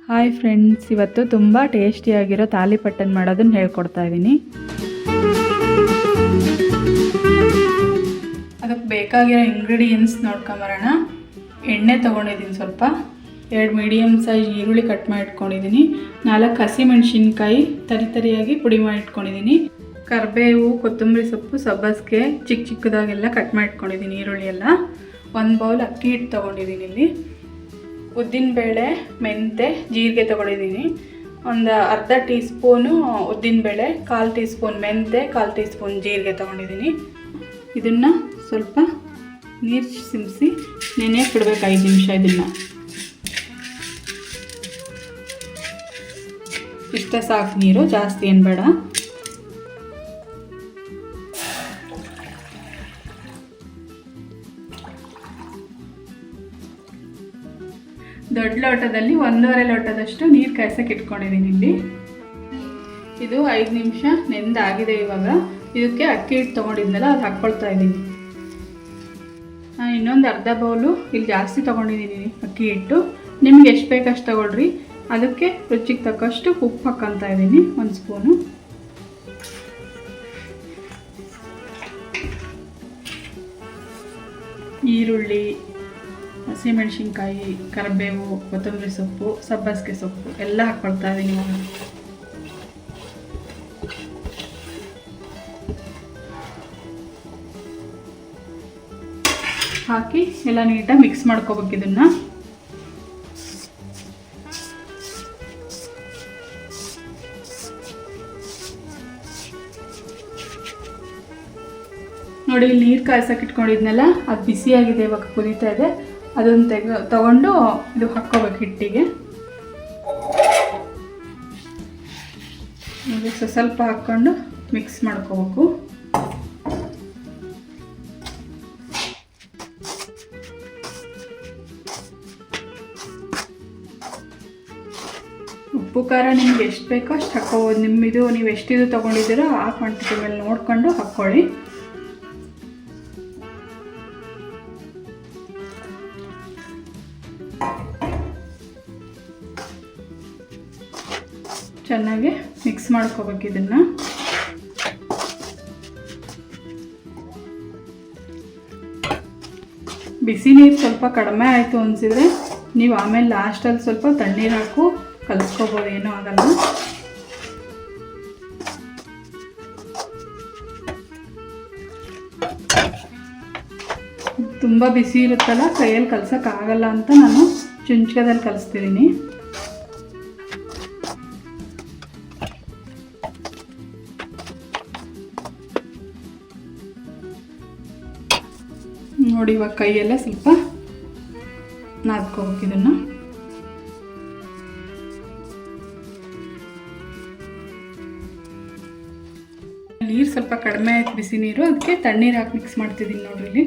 Hi friends, ಇವತ್ತು ತುಂಬ ಟೇಸ್ಟಿಯಾಗಿರೋ ತಾಲಿಪಟ್ಟನ್ನು ಮಾಡೋದನ್ನು ಹೇಳ್ಕೊಡ್ತಾ ಇದ್ದೀನಿ. ಅದಕ್ಕೆ ಬೇಕಾಗಿರೋ ಇಂಗ್ರೀಡಿಯೆಂಟ್ಸ್ ನೋಡ್ಕೊಂಬರೋಣ. ಎಣ್ಣೆ ತೊಗೊಂಡಿದ್ದೀನಿ, ಸ್ವಲ್ಪ 2 ಮೀಡಿಯಮ್ ಸೈಜ್ ಈರುಳ್ಳಿ ಕಟ್ ಮಾಡಿ ಇಟ್ಕೊಂಡಿದ್ದೀನಿ, 4 ಹಸಿಮೆಣಸಿನ್ಕಾಯಿ ತರಿಯಾಗಿ ಪುಡಿ ಮಾಡಿ ಇಟ್ಕೊಂಡಿದ್ದೀನಿ, ಕರಿಬೇವು, ಕೊತ್ತಂಬರಿ ಸೊಪ್ಪು, ಸಬ್ಬಸಿಗೆ ಚಿಕ್ಕದಾಗೆಲ್ಲ ಕಟ್ ಮಾಡಿ ಇಟ್ಕೊಂಡಿದ್ದೀನಿ, ಈರುಳ್ಳಿ ಎಲ್ಲ. 1 ಬೌಲ್ ಅಕ್ಕಿ ಹಿಟ್ಟು ತೊಗೊಂಡಿದ್ದೀನಿ. ಇಲ್ಲಿ ಉದ್ದಿನಬೇಳೆ, ಮೆಂತೆ, ಜೀರಿಗೆ ತೊಗೊಂಡಿದ್ದೀನಿ. ಒಂದು ಅರ್ಧ ಟೀ ಸ್ಪೂನು ಉದ್ದಿನಬೇಳೆ, 1/4 ಟೀ ಸ್ಪೂನ್ ಮೆಂತೆ, 1/4 ಟೀ ಸ್ಪೂನ್ ಜೀರಿಗೆ ತೊಗೊಂಡಿದ್ದೀನಿ. ಇದನ್ನು ಸ್ವಲ್ಪ ನೀರು ಸಿಂಪಿಸಿ ನೆನೆಯಕ್ಕೆ ಬಿಡಬೇಕು 5 ನಿಮಿಷ. ಇದನ್ನು ಇಷ್ಟ ಸಾಕು, ನೀರು ಜಾಸ್ತಿ ಏನು ಬೇಡ. ದೊಡ್ಡ ಲೋಟದಲ್ಲಿ 1.5 ಲೋಟದಷ್ಟು ನೀರು ಕಾಯ್ಸಕ್ಕೆ ಇಟ್ಕೊಂಡಿದ್ದೀನಿ. ಇಲ್ಲಿ ಇದು 5 ನಿಮಿಷ ನೆಂದಾಗಿದೆ. ಇವಾಗ ಇದಕ್ಕೆ ಅಕ್ಕಿ ಹಿಟ್ಟು ತೊಗೊಂಡಿದ್ನಲ್ಲ, ಅದು ಹಾಕ್ಕೊಳ್ತಾ ಇದ್ದೀನಿ. ನಾನು ಇನ್ನೊಂದು ಅರ್ಧ ಬೌಲು ಇಲ್ಲಿ ಜಾಸ್ತಿ ತೊಗೊಂಡಿದ್ದೀನಿ ಅಕ್ಕಿ ಹಿಟ್ಟು. ನಿಮ್ಗೆ ಎಷ್ಟು ಬೇಕಷ್ಟು ತೊಗೊಳ್ರಿ. ಅದಕ್ಕೆ ರುಚಿಗೆ ತಕ್ಕಷ್ಟು ಉಪ್ಪು ಹಾಕ್ಕೊತಾ ಇದ್ದೀನಿ, 1 ಸ್ಪೂನು. ಈರುಳ್ಳಿ, ಹಸಿಮೆಣಸಿನ್ಕಾಯಿ, ಕರಿಬೇವು, ಕೊತ್ತಂಬರಿ ಸೊಪ್ಪು, ಸಬ್ಬಸಿಗೆ ಸೊಪ್ಪು ಎಲ್ಲ ಹಾಕ್ಕೊಳ್ತಾ ಇದ್ದೀನಿ. ಇವಾಗ ಹಾಕಿ ಎಲ್ಲ ನೀಟಾಗಿ ಮಿಕ್ಸ್ ಮಾಡ್ಕೋಬೇಕು. ಇದನ್ನು ನೋಡಿ, ಇಲ್ಲಿ ನೀರು ಕಾಯ್ಸಕ್ಕೆ ಇಟ್ಕೊಂಡಿದ್ನಲ್ಲ, ಅದು ಬಿಸಿಯಾಗಿದೆ, ಇವಾಗ ಕುದೀತಾ ಇದೆ. ಅದನ್ನು ತಗೊಂಡು ಇದು ಹಾಕ್ಕೋಬೇಕು ಹಿಟ್ಟಿಗೆ. ಸ್ವಲ್ಪ ಹಾಕ್ಕೊಂಡು ಮಿಕ್ಸ್ ಮಾಡ್ಕೋಬೇಕು. ಉಪ್ಪು ಖಾರ ನಿಮ್ಗೆ ಎಷ್ಟು ಬೇಕೋ ಅಷ್ಟು ಹಾಕ್ಕೋಬೋದು. ನೀವು ಎಷ್ಟಿದು ತೊಗೊಂಡಿದ್ದೀರೋ ಆ ಕ್ವಾಂಟಿಟಿ ಮೇಲೆ ನೋಡಿಕೊಂಡು ಹಾಕ್ಕೊಳ್ಳಿ. ಚೆನ್ನಾಗಿ ಮಿಕ್ಸ್ ಮಾಡ್ಕೋಬೇಕು. ಇದನ್ನು ಬಿಸಿ ನೀರು ಸ್ವಲ್ಪ ಕಡಿಮೆ ಆಯಿತು ಅನಿಸಿದರೆ ನೀವು ಆಮೇಲೆ ಲಾಸ್ಟಲ್ಲಿ ಸ್ವಲ್ಪ ತಣ್ಣೀರು ಹಾಕು ಕಲಿಸ್ಕೋಬೋದು, ಏನೂ ಆಗಲ್ಲ. ತುಂಬ ಬಿಸಿ ಇರುತ್ತಲ್ಲ, ಕೈಯಲ್ಲಿ ಕಲ್ಸೋಕ್ಕಾಗಲ್ಲ ಅಂತ ನಾನು ಚುಂಚ್ಕದಲ್ಲಿ ಕಲಿಸ್ತಿದ್ದೀನಿ. ನೋಡಿ, ಇವಾಗ ಕೈಯೆಲ್ಲ ಸ್ವಲ್ಪ ನಾದ್ಕೋಬೇಕು. ಇದನ್ನು ನೀರು ಸ್ವಲ್ಪ ಕಡಿಮೆ ಆಯ್ತು, ಬಿಸಿ ನೀರು, ಅದಕ್ಕೆ ತಣ್ಣೀರು ಹಾಕಿ ಮಿಕ್ಸ್ ಮಾಡ್ತಿದ್ದೀನಿ. ನೋಡ್ರಿ, ಇಲ್ಲಿ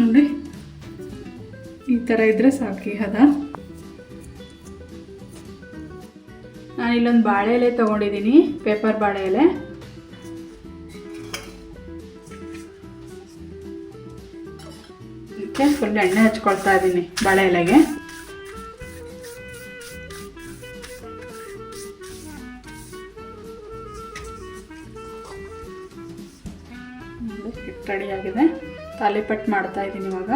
ನೋಡಿ, ಈ ಥರ ಇದ್ರೆ ಸಾಕಿ ಹದ. ನಾನು ಇಲ್ಲೊಂದು ಬಾಳೆ ಎಲೆ ತೊಗೊಂಡಿದ್ದೀನಿ, ಪೇಪರ್ ಬಾಳೆ ಎಲೆ. ಇದಕ್ಕೆ ಫುಲ್ ಎಣ್ಣೆ ಹಚ್ಕೊಳ್ತಾ ಇದ್ದೀನಿ ಬಾಳೆ ಎಲೆಗೆ. ಹಿಟ್ಟು ರೆಡಿಯಾಗಿದೆ. ತಾಲಿಪಟ್ಟು ಮಾಡ್ತಾ ಇದ್ದೀನಿ ಇವಾಗ.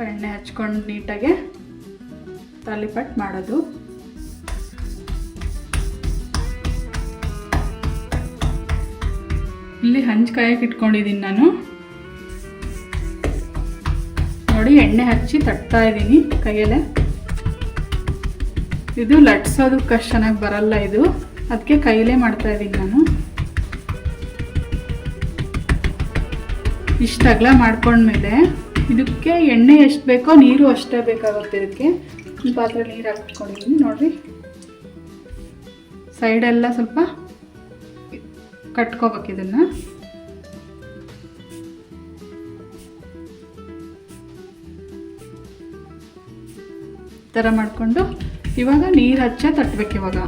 ಎಣ್ಣೆ ಹಚ್ಕೊಂಡು ನೀಟಾಗೆ ತಾಲಿಪಟ್ಟು ಮಾಡೋದು. ಇಲ್ಲಿ ಹಂಚು ಕಾಯಕ್ಕೆ ಇಟ್ಕೊಂಡಿದ್ದೀನಿ ನಾನು. ನೋಡಿ, ಎಣ್ಣೆ ಹಚ್ಚಿ ತಟ್ತಾ ಇದ್ದೀನಿ ಕೈಯಲ್ಲೇ. ಇದು ಲಟ್ಸೋದಕ್ಕೆ ಅಷ್ಟು ಚೆನ್ನಾಗಿ ಬರಲ್ಲ ಇದು, ಅದಕ್ಕೆ ಕೈಯಲ್ಲೇ ಮಾಡ್ತಾ ಇದ್ದೀನಿ ನಾನು. ಇಷ್ಟು ಅಗಲ ಮಾಡ್ಕೊಂಡ್ಮೇಲೆ ಇದಕ್ಕೆ ಎಣ್ಣೆ ಎಷ್ಟು ಬೇಕೋ ನೀರು ಅಷ್ಟೇ ಬೇಕಾಗುತ್ತೆ. ಇದಕ್ಕೆ ಈ ಪಾತ್ರೆ ನೀರು ಹಾಕ್ಕೊಂಡಿದ್ದೀನಿ. ನೋಡಿರಿ, ಸೈಡೆಲ್ಲ ಸ್ವಲ್ಪ ಕಟ್ಕೋಬೇಕು ಇದನ್ನು. ಥರ ಮಾಡಿಕೊಂಡು ಇವಾಗ ನೀರು ಹಚ್ಚ ತಟ್ಟಬೇಕು. ಇವಾಗ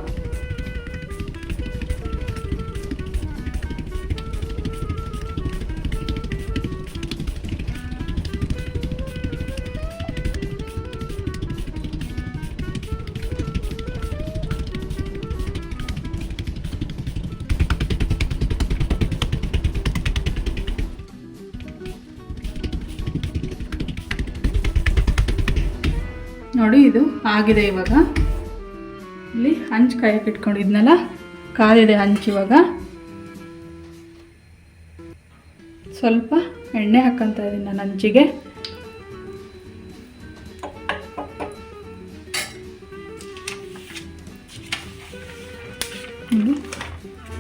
ನೋಡಿ ಇದು ಆಗಿದೆ. ಇವಾಗ ಇಲ್ಲಿ ಹಂಚು ಕಾಯಕ್ಕೆ ಇಟ್ಕೊಂಡಿದ್ನಲ್ಲ, ಕಾದಿದೆ ಹಂಚು. ಇವಾಗ ಸ್ವಲ್ಪ ಎಣ್ಣೆ ಹಾಕ್ಕೊಂತ ಇದ್ದೀನಿ ನಾನು ಹಂಚಿಗೆ.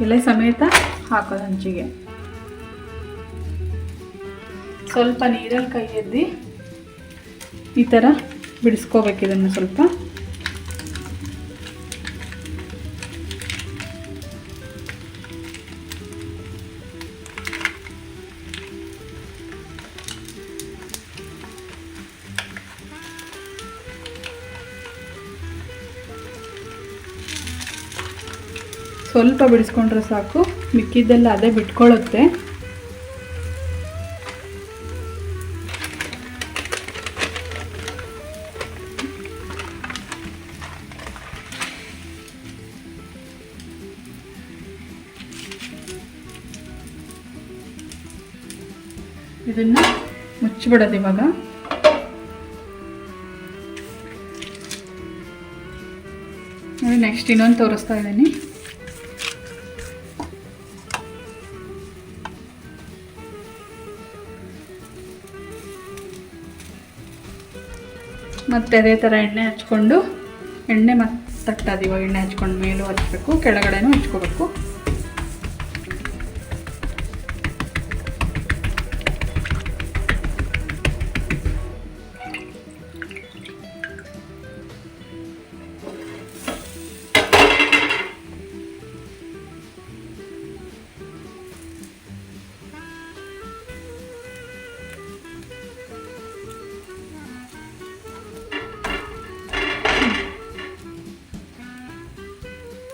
ಎಲೆ ಸಮೇತ ಹಾಕೋದು ಹಂಚಿಗೆ. ಸ್ವಲ್ಪ ನೀರಲ್ಲಿ ಕೈ ಎದ್ದಿ ಈ ಥರ ಬಿಡಿಸ್ಕೋಬೇಕು ಇದನ್ನು. ಸ್ವಲ್ಪ ಸ್ವಲ್ಪ ಬಿಡಿಸ್ಕೊಂಡ್ರೆ ಸಾಕು, ಮಿಕ್ಕಿದ್ದೆಲ್ಲ ಅದೇ ಬಿಟ್ಕೊಳ್ಳುತ್ತೆ. ಇದನ್ನು ಮುಚ್ಚಿಬಿಡೋದು. ಇವಾಗ ನೋಡಿ, ನೆಕ್ಸ್ಟ್ ಇನ್ನೊಂದು ತೋರಿಸ್ತಾ ಇದ್ದೀನಿ. ಮತ್ತೆ ಅದೇ ಥರ ಎಣ್ಣೆ ಹಚ್ಕೊಂಡು, ಎಣ್ಣೆ ಮತ್ತೆ ತಟ್ಟೋದು. ಇವಾಗ ಎಣ್ಣೆ ಹಚ್ಕೊಂಡು ಮೇಲೂ ಹಚ್ಬೇಕು, ಕೆಳಗಡೆನೂ ಹಚ್ಕೋಬೇಕು.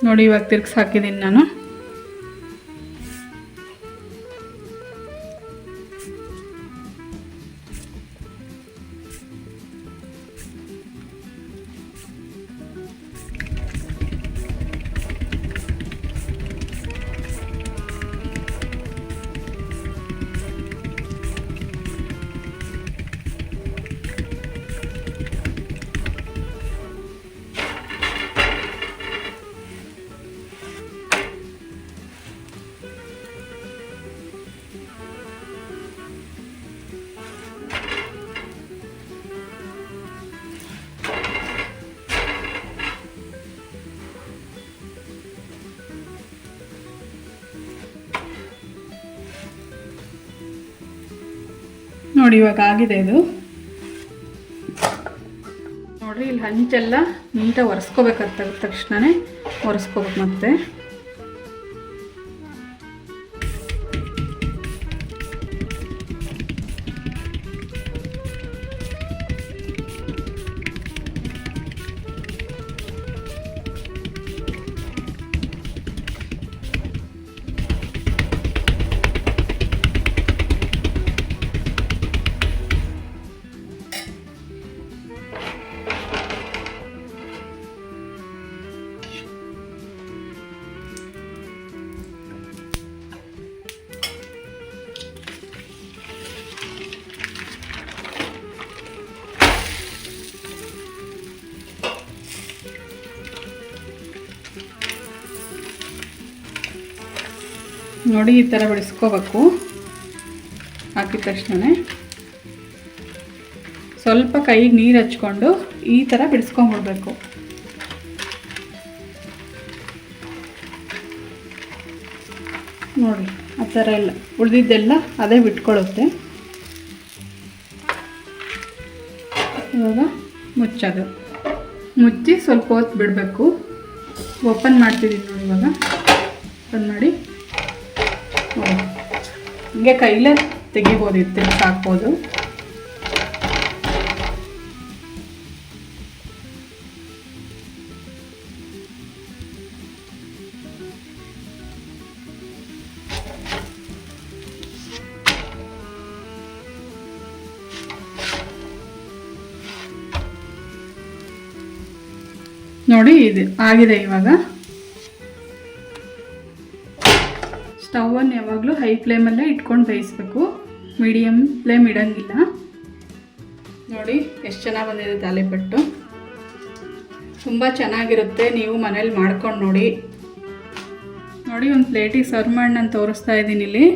ನೋಡಿ, ಇವಾಗ ತಿರ್ಗಿಸಿ ಹಾಕಿದ್ದೀನಿ ನಾನು. ನೋಡಿ, ಇವಾಗ ಆಗಿದೆ ಇದು. ನೋಡಿರಿ, ಇಲ್ಲಿ ಹಂಚೆಲ್ಲ ನೀಟಾಗಿ ಒರೆಸ್ಕೋಬೇಕಾದ ತಕ್ಷಣವೇ ಒರೆಸ್ಕೋಬೇಕು. ಮತ್ತೆ ನೋಡಿ, ಈ ಥರ ಬಿಡಿಸ್ಕೋಬೇಕು. ಹಾಕಿದ ತಕ್ಷಣ ಸ್ವಲ್ಪ ಕೈಗೆ ನೀರು ಹಚ್ಕೊಂಡು ಈ ಥರ ಬಿಡಿಸ್ಕೊಂಡ್ಬಿಡ್ಬೇಕು. ನೋಡಿ, ಆ ಥರ ಎಲ್ಲ ಉಳಿದಿದ್ದೆಲ್ಲ ಅದೇ ಬಿಟ್ಕೊಳ್ಳುತ್ತೆ. ಇವಾಗ ಮುಚ್ಚೋದು, ಮುಚ್ಚಿ ಸ್ವಲ್ಪ ಹೊತ್ತು ಬಿಡಬೇಕು. ಓಪನ್ ಮಾಡ್ತಿದ್ದೀನಿ ನೋಡಿ. ಇವಾಗ ಓಪನ್ ಮಾಡಿ ಹಿಂಗೆ ಕೈಲೇ ತೆಗಿಬೋದು, ಇತ್ತು ಹಾಕ್ಬೋದು. ನೋಡಿ ಇದು ಆಗಿದೆ. ಇವಾಗ ಸ್ಟವನ್ನು ಯಾವಾಗಲೂ ಹೈ ಫ್ಲೇಮಲ್ಲೇ ಇಟ್ಕೊಂಡು ಬೇಯಿಸ್ಬೇಕು, ಮೀಡಿಯಮ್ ಫ್ಲೇಮ್ ಇಡೋಂಗಿಲ್ಲ. ನೋಡಿ ಎಷ್ಟು ಚೆನ್ನಾಗಿ ಬಂದಿದೆ ತಾಲಿಪಟ್ಟು. ತುಂಬ ಚೆನ್ನಾಗಿರುತ್ತೆ, ನೀವು ಮನೇಲಿ ಮಾಡ್ಕೊಂಡು ನೋಡಿ. ನೋಡಿ ಒಂದು ಪ್ಲೇಟಿಗೆ ಸರ್ವ್ ಮಾಡಿ ನಾನು ತೋರಿಸ್ತಾ ಇದ್ದೀನಿ. ಇಲ್ಲಿ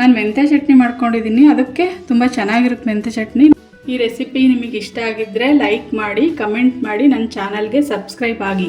ನಾನು ಮೆಂತ್ಯ ಚಟ್ನಿ ಮಾಡ್ಕೊಂಡಿದ್ದೀನಿ, ಅದಕ್ಕೆ ತುಂಬ ಚೆನ್ನಾಗಿರುತ್ತೆ ಮೆಂತ್ಯ ಚಟ್ನಿ. ಈ ರೆಸಿಪಿ ನಿಮಗೆ ಇಷ್ಟ ಆಗಿದ್ದರೆ ಲೈಕ್ ಮಾಡಿ, ಕಮೆಂಟ್ ಮಾಡಿ, ನನ್ನ ಚಾನಲ್ಗೆ ಸಬ್ಸ್ಕ್ರೈಬ್ ಆಗಿ.